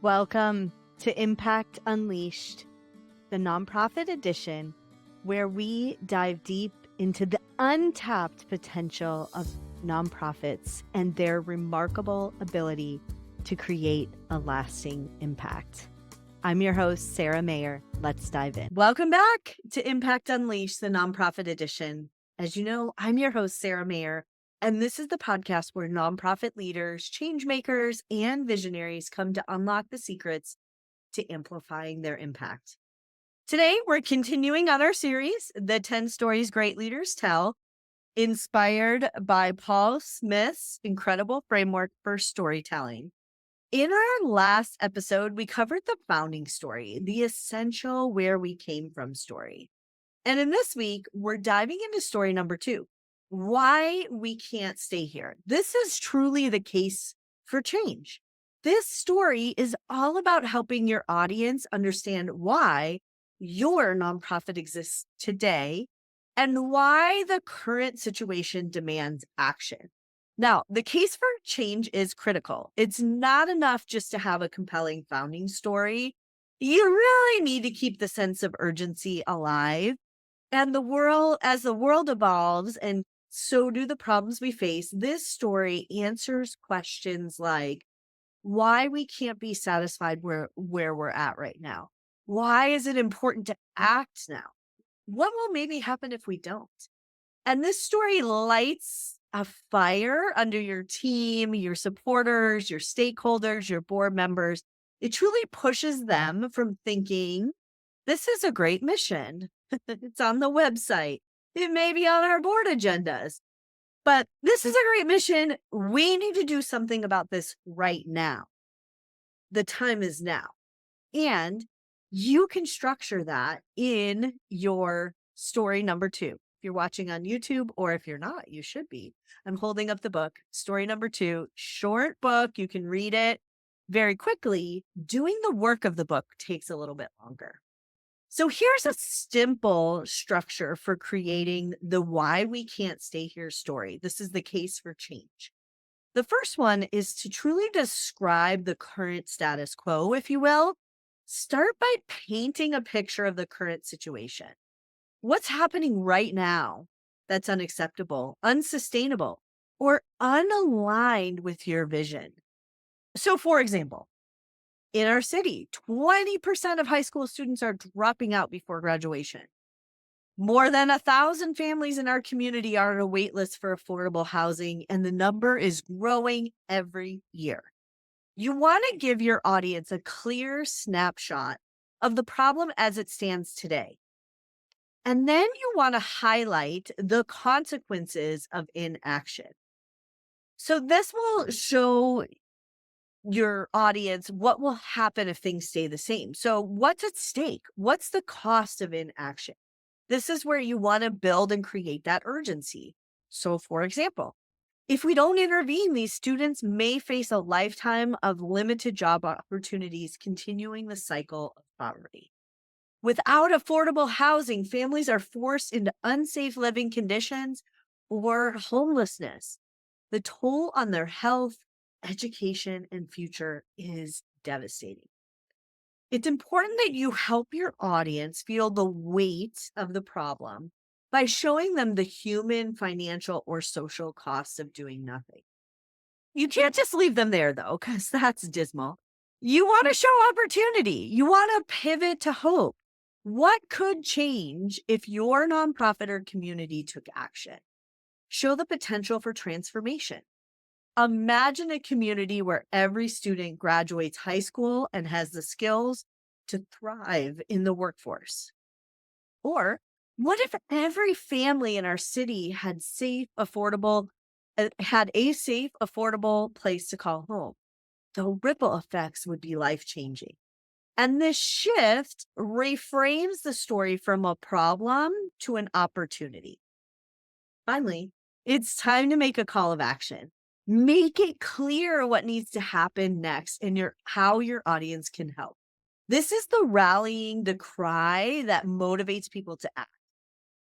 Welcome to Impact Unleashed, the nonprofit edition, where we dive deep into the untapped potential of nonprofits and their remarkable ability to create a lasting impact. I'm your host, Sara Mayer. Let's dive in. Welcome back to Impact Unleashed, the nonprofit edition. As you know, I'm your host, Sara Mayer. And this is the podcast where nonprofit leaders, change makers, and visionaries come to unlock the secrets to amplifying their impact. Today, we're continuing on our series, The 10 Stories Great Leaders Tell, inspired by Paul Smith's incredible framework for storytelling. In our last episode, we covered the founding story, the essential where we came from story. And in this week, we're diving into story number 2. Why we can't stay here. This is truly the case for change. This story is all about helping your audience understand why your nonprofit exists today and why the current situation demands action. Now, the case for change is critical. It's not enough just to have a compelling founding story. You really need to keep the sense of urgency alive. And as the world evolves, and so do the problems we face, this story answers questions like why we can't be satisfied where we're at right now. Why is it important to act now? What will maybe happen if we don't? And this story lights a fire under your team, your supporters, your stakeholders, your board members. It truly pushes them from thinking, this is a great mission. It's on the website. It may be on our board agendas, but this is a great mission. We need to do something about this right now. The time is now. And you can structure that in your story number 2. If you're watching on YouTube, or if you're not, you should be. I'm holding up the book, story number 2, short book. You can read it very quickly. Doing the work of the book takes a little bit longer. So here's a simple structure for creating the why we can't stay here story. This is the case for change. The first one is to truly describe the current status quo, if you will. Start by painting a picture of the current situation. What's happening right now that's unacceptable, unsustainable, or unaligned with your vision? So, for example, in our city, 20% of high school students are dropping out before graduation. More than 1,000 families in our community are on a wait list for affordable housing, and the number is growing every year. You want to give your audience a clear snapshot of the problem as it stands today. And then you want to highlight the consequences of inaction. So this will show your audience what will happen if things stay the same. So what's at stake? What's the cost of inaction? This is where you want to build and create that urgency. So for example, if we don't intervene, these students may face a lifetime of limited job opportunities, continuing the cycle of poverty. Without affordable housing, families are forced into unsafe living conditions or homelessness. The toll on their health, education, and future is devastating. It's important that you help your audience feel the weight of the problem by showing them the human, financial, or social costs of doing nothing. You can't just leave them there, though, because that's dismal. You want to show opportunity. You want to pivot to hope. What could change if your nonprofit or community took action? Show the potential for transformation. Imagine a community where every student graduates high school and has the skills to thrive in the workforce. Or what if every family in our city had a safe, affordable place to call home? The ripple effects would be life-changing. And this shift reframes the story from a problem to an opportunity. Finally, it's time to make a call of action. Make it clear what needs to happen next and how your audience can help. This is the rallying, the cry that motivates people to act.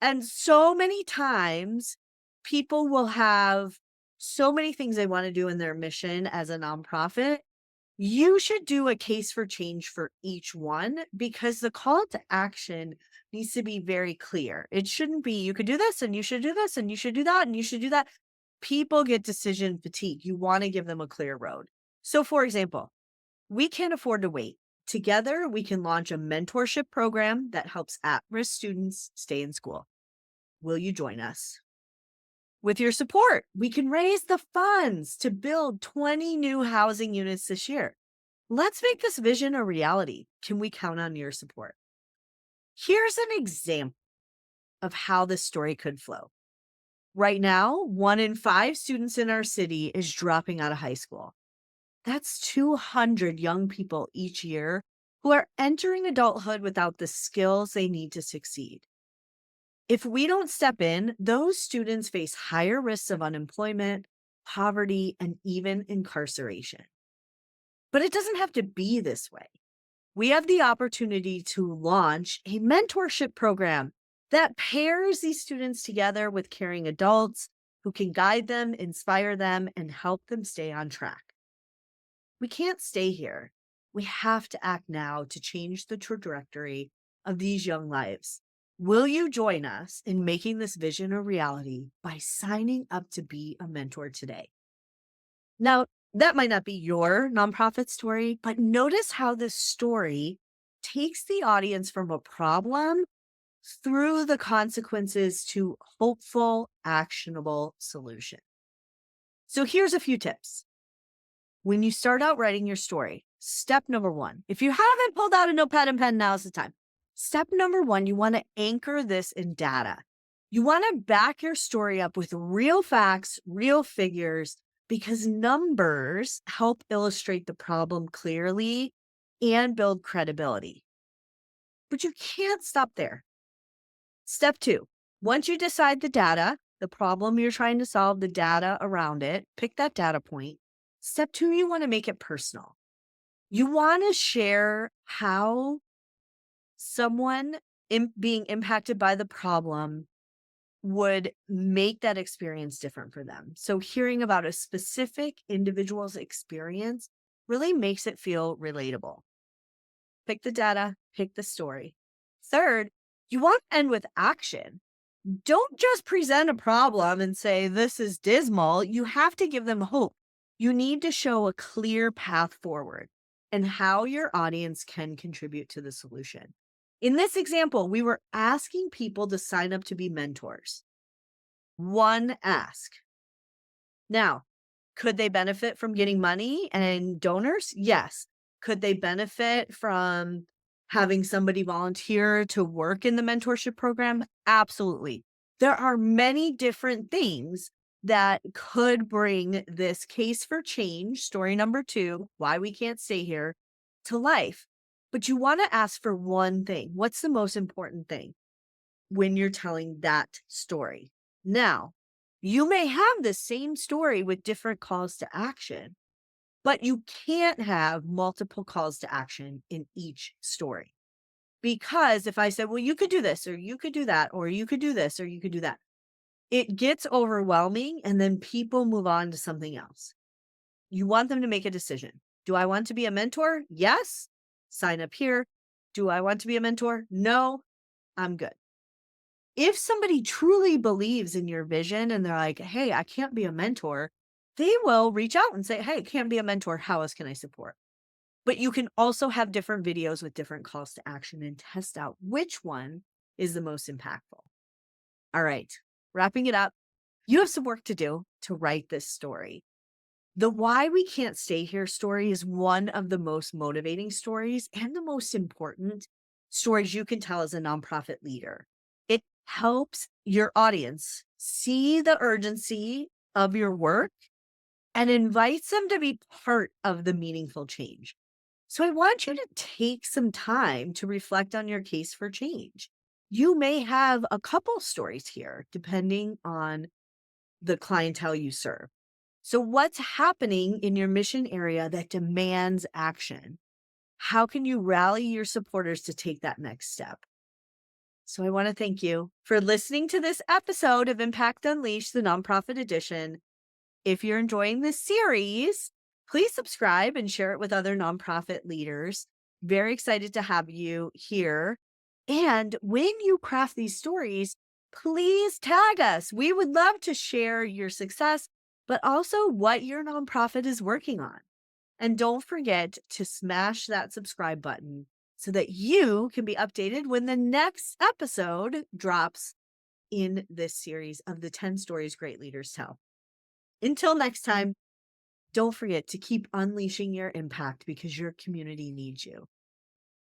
And so many times, people will have so many things they want to do in their mission as a nonprofit. You should do a case for change for each one because the call to action needs to be very clear. It shouldn't be, you could do this and you should do this and you should do that and you should do that. People get decision fatigue. You want to give them a clear road. So, for example, we can't afford to wait. Together, we can launch a mentorship program that helps at risk students stay in school. Will you join us? With your support, we can raise the funds to build 20 new housing units this year. Let's make this vision a reality. Can we count on your support? Here's an example of how this story could flow. Right now, 1 in 5 students in our city is dropping out of high school. That's 200 young people each year who are entering adulthood without the skills they need to succeed. If we don't step in, those students face higher risks of unemployment, poverty, and even incarceration. But it doesn't have to be this way. We have the opportunity to launch a mentorship program that pairs these students together with caring adults who can guide them, inspire them, and help them stay on track. We can't stay here. We have to act now to change the trajectory of these young lives. Will you join us in making this vision a reality by signing up to be a mentor today? Now, that might not be your nonprofit story, but notice how this story takes the audience from a problem through the consequences to hopeful, actionable solution. So here's a few tips. When you start out writing your story, step number 1, if you haven't pulled out a notepad and pen, now's the time. Step number 1, you want to anchor this in data. You want to back your story up with real facts, real figures, because numbers help illustrate the problem clearly and build credibility. But you can't stop there. Step 2, once you decide the data, the problem you're trying to solve, the data around it, pick that data point. Step 2, you want to make it personal. You want to share how someone being impacted by the problem would make that experience different for them. So hearing about a specific individual's experience really makes it feel relatable. Pick the data, pick the story. Third, you want to end with action. Don't just present a problem and say, this is dismal. You have to give them hope. You need to show a clear path forward and how your audience can contribute to the solution. In this example, we were asking people to sign up to be mentors. One ask. Now, could they benefit from getting money and donors? Yes. Could they benefit from having somebody volunteer to work in the mentorship program? Absolutely. There are many different things that could bring this case for change, story number 2, why we can't stay here, to life. But you want to ask for one thing. What's the most important thing when you're telling that story? Now, you may have the same story with different calls to action, but you can't have multiple calls to action in each story. Because if I said, well, you could do this, or you could do that, or you could do this, or you could do that, it gets overwhelming and then people move on to something else. You want them to make a decision. Do I want to be a mentor? Yes. Sign up here. Do I want to be a mentor? No. I'm good. If somebody truly believes in your vision and they're like, hey, I can't be a mentor, they will reach out and say, hey, I can't be a mentor. How else can I support? But you can also have different videos with different calls to action and test out which one is the most impactful. All right, wrapping it up. You have some work to do to write this story. The why we can't stay here story is one of the most motivating stories and the most important stories you can tell as a nonprofit leader. It helps your audience see the urgency of your work and invites them to be part of the meaningful change. So I want you to take some time to reflect on your case for change. You may have a couple stories here, depending on the clientele you serve. So what's happening in your mission area that demands action? How can you rally your supporters to take that next step? So I want to thank you for listening to this episode of Impact Unleashed, the nonprofit edition. If you're enjoying this series, Please subscribe and share it with other nonprofit leaders. Very excited to have you here. And when you craft these stories, please tag us. We would love to share your success, but also what your nonprofit is working on. And don't forget to smash that subscribe button so that you can be updated when the next episode drops in this series of the 10 stories great leaders tell. Until next time, don't forget to keep unleashing your impact because your community needs you.